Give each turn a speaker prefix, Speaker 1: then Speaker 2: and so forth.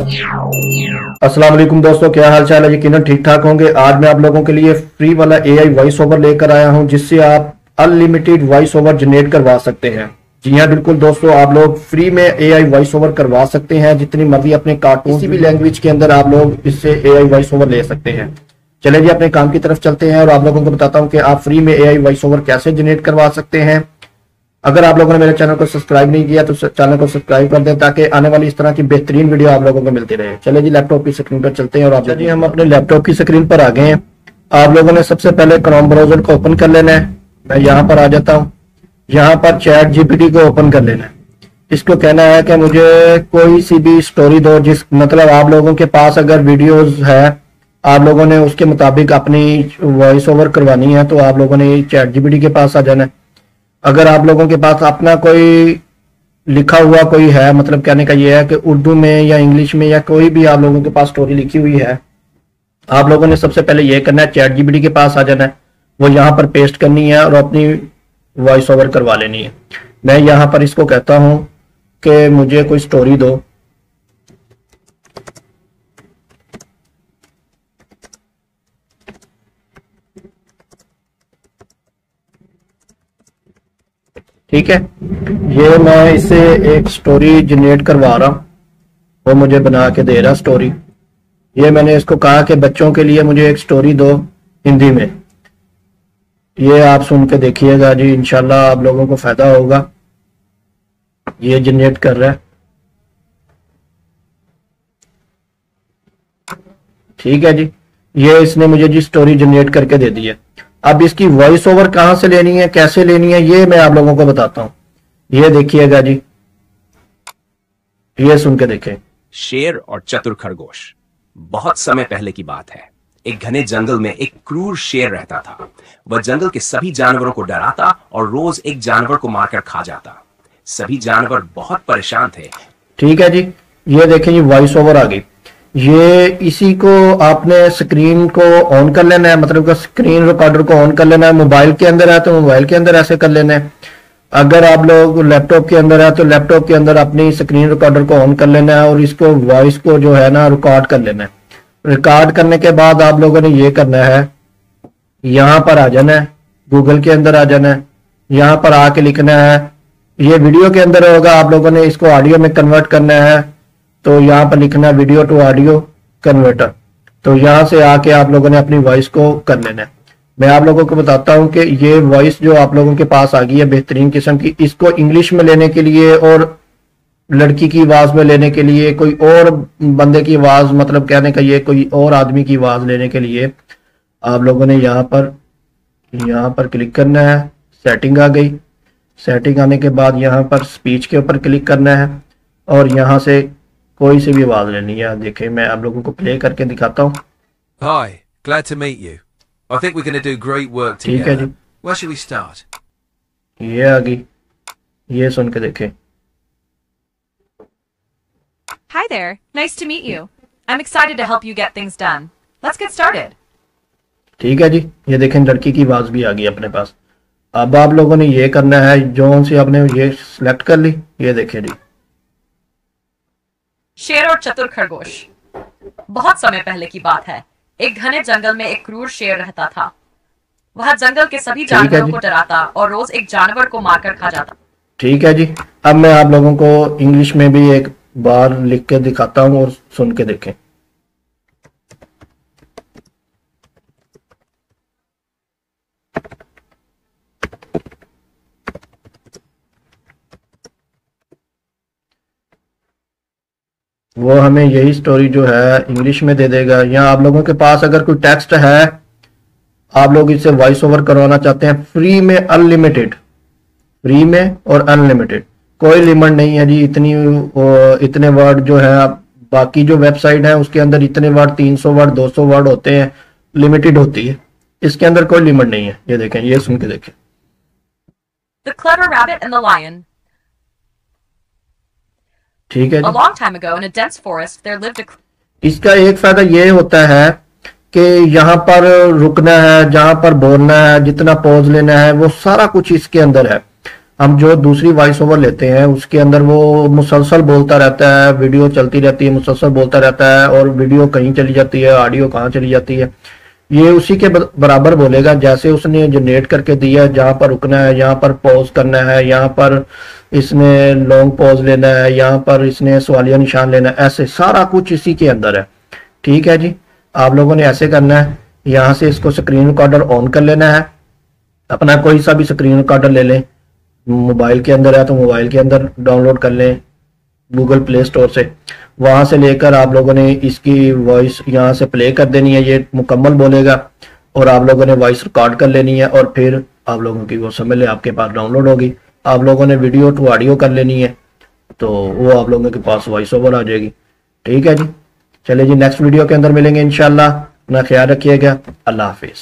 Speaker 1: अस्सलाम वालेकुम दोस्तों, क्या हाल चाल है? यकीनन ठीक ठाक होंगे। आज मैं आप लोगों के लिए फ्री वाला एआई वॉइस ओवर लेकर आया हूं, जिससे आप अनलिमिटेड वॉइस ओवर जनरेट करवा सकते हैं। जी हाँ, बिल्कुल दोस्तों, आप लोग फ्री में एआई वॉइस ओवर करवा सकते हैं। जितनी मर्जी अपने कार्टून किसी भी लैंग्वेज के अंदर आप लोग इससे एआई वॉइस ओवर ले सकते हैं। चले जी, अपने काम की तरफ चलते हैं और आप लोगों को बताता हूँ कि आप फ्री में एआई वॉइस ओवर कैसे जनरेट करवा सकते हैं। अगर आप लोगों ने मेरे चैनल को सब्सक्राइब नहीं किया तो चैनल को सब्सक्राइब कर दें, ताकि आने वाली इस तरह की बेहतरीन वीडियो आप लोगों को मिलती रहे। चले जी, लैपटॉप की स्क्रीन पर चलते हैं और आप जी हम अपने लैपटॉप की स्क्रीन पर आ गए हैं। आप लोगों ने सबसे पहले क्रोम ब्राउजर को ओपन कर लेना है। मैं यहाँ पर आ जाता हूँ। यहाँ पर चैट जीपीटी को ओपन कर लेना है। इसको कहना है कि मुझे कोई सी भी स्टोरी दो, जिस मतलब आप लोगों के पास अगर वीडियोज है, आप लोगों ने उसके मुताबिक अपनी वॉइस ओवर करवानी है, तो आप लोगों ने चैट जीपीटी के पास आ जाना है। अगर आप लोगों के पास अपना कोई लिखा हुआ कोई है, मतलब कहने का ये है कि उर्दू में या इंग्लिश में या कोई भी आप लोगों के पास स्टोरी लिखी हुई है, आप लोगों ने सबसे पहले ये करना है, चैट जीपीटी के पास आ जाना है, वो यहाँ पर पेस्ट करनी है और अपनी वॉइस ओवर करवा लेनी है। मैं यहाँ पर इसको कहता हूँ कि मुझे कोई स्टोरी दो। ठीक है, ये मैं इससे एक स्टोरी जनरेट करवा रहा हूं, वो मुझे बना के दे रहा स्टोरी। ये मैंने इसको कहा कि बच्चों के लिए मुझे एक स्टोरी दो हिंदी में। ये आप सुन के देखिएगा जी, इंशाल्लाह आप लोगों को फायदा होगा। ये जनरेट कर रहा है। ठीक है जी, ये इसने मुझे जी स्टोरी जनरेट करके दे दी है। अब इसकी वॉइस ओवर कहां से लेनी है, कैसे लेनी है, ये मैं आप लोगों को बताता हूं। ये देखिएगा जी, ये सुन के देखें।
Speaker 2: शेर और चतुर खरगोश। बहुत समय पहले की बात है। एक घने जंगल में एक क्रूर शेर रहता था। वह जंगल के सभी जानवरों को डराता और रोज एक जानवर को मारकर खा जाता। सभी जानवर बहुत परेशान थे।
Speaker 1: ठीक है जी, ये देखें, ये वॉइस ओवर आ गई। ये इसी को आपने स्क्रीन को ऑन कर लेना है, मतलब कि स्क्रीन रिकॉर्डर को ऑन कर लेना है। मोबाइल के अंदर है तो मोबाइल के अंदर ऐसे कर लेना है। अगर आप लोग लैपटॉप के अंदर है तो लैपटॉप के अंदर अपनी स्क्रीन रिकॉर्डर को ऑन कर लेना है और इसको वॉइस को जो है ना रिकॉर्ड कर लेना है। रिकॉर्ड करने के बाद आप लोगों ने ये करना है, यहाँ पर आ जाना है, गूगल के अंदर आ जाना है। यहाँ पर आके लिखना है, ये वीडियो के अंदर होगा, आप लोगों ने इसको ऑडियो में कन्वर्ट करना है, तो यहाँ पर लिखना वीडियो टू ऑडियो कन्वर्टर। तो यहाँ से आके आप लोगों ने अपनी वॉइस को कर लेना है। मैं आप लोगों को बताता हूँ कि ये वॉइस जो आप लोगों के पास आ गई है बेहतरीन किस्म की, इसको इंग्लिश में लेने के लिए और लड़की की आवाज में लेने के लिए, कोई और बंदे की आवाज, मतलब कहने का ये कोई और आदमी की आवाज लेने के लिए आप लोगों ने यहाँ पर क्लिक करना है। सेटिंग आ गई। सेटिंग आने के बाद यहाँ पर स्पीच के ऊपर क्लिक करना है और यहाँ से कोई सी भी आवाज लेनी है। देखें, मैं आप लोगों को प्ले करके दिखाता हूँ।
Speaker 3: Hi, glad to meet you. I think we're going to do great work together.
Speaker 1: ठीक है जी,
Speaker 3: Where should we start?
Speaker 1: ये आ गई, ये सुन के देखें।
Speaker 4: Hi there, nice to meet you. I'm excited to help you get things done. Let's get started.
Speaker 1: ठीक है जी, ये देखें, लड़की की आवाज भी आ गई अपने पास। अब आप लोगों ने ये करना है, जो से आपने ये सिलेक्ट कर ली, ये देखें जी।
Speaker 4: शेर और चतुर खरगोश। बहुत समय पहले की बात है। एक घने जंगल में एक क्रूर शेर रहता था। वह जंगल के सभी जानवरों को डराता और रोज एक जानवर को मारकर खा जाता।
Speaker 1: ठीक है जी, अब मैं आप लोगों को इंग्लिश में भी एक बार लिख के दिखाता हूँ और सुन के देखें। वो हमें यही स्टोरी जो है इंग्लिश में दे देगा। या आप लोगों के पास अगर कोई टेक्स्ट है, आप लोग इससे वॉइस ओवर करवाना चाहते हैं फ्री में, अनलिमिटेड, फ्री में और अनलिमिटेड, कोई लिमिट नहीं है जी। इतने वर्ड जो है, बाकी जो वेबसाइट है उसके अंदर इतने वर्ड, 300 वर्ड, 200 वर्ड होते हैं, लिमिटेड होती है। इसके अंदर कोई लिमिट नहीं है। ये देखें, ये सुन के देखें।
Speaker 4: The clever rabbit and the lion.
Speaker 1: ठीक है
Speaker 4: A
Speaker 1: ji.
Speaker 4: long time ago in a dense forest there lived a
Speaker 1: इसका एक फायदा ये होता है कि यहाँ पर रुकना है, जहां पर बोलना है, जितना पॉज लेना है, वो सारा कुछ इसके अंदर है। हम जो दूसरी वॉइस ओवर लेते हैं उसके अंदर वो मुसलसल बोलता रहता है, वीडियो चलती रहती है, मुसलसल बोलता रहता है और वीडियो कहीं चली जाती है, ऑडियो कहाँ चली जाती है। ये उसी के बराबर बोलेगा जैसे उसने जनरेट करके दिया है, जहां पर रुकना है, यहाँ पर पॉज करना है, यहाँ पर इसने लॉन्ग पॉज लेना है, यहाँ पर इसने सवालिया निशान लेना है, ऐसे सारा कुछ इसी के अंदर है। ठीक है जी, आप लोगों ने ऐसे करना है। यहाँ से इसको स्क्रीन रिकॉर्डर ऑन कर लेना है, अपना कोई सा भी स्क्रीन रिकॉर्डर ले लें, मोबाइल के अंदर है तो मोबाइल के अंदर डाउनलोड कर लें गूगल प्ले स्टोर से। वहां से लेकर आप लोगों ने इसकी वॉइस यहाँ से प्ले कर देनी है, ये मुकम्मल बोलेगा और आप लोगों ने वॉइस रिकॉर्ड कर लेनी है और फिर आप लोगों की वो समझ ले आपके पास डाउनलोड होगी। आप लोगों ने वीडियो टू ऑडियो कर लेनी है तो वो आप लोगों के पास वॉइस ओवर आ जाएगी। ठीक है जी, चलिए जी नेक्स्ट वीडियो के अंदर मिलेंगे इंशाल्लाह। अपना ख्याल रखिएगा, अल्लाह हाफिज।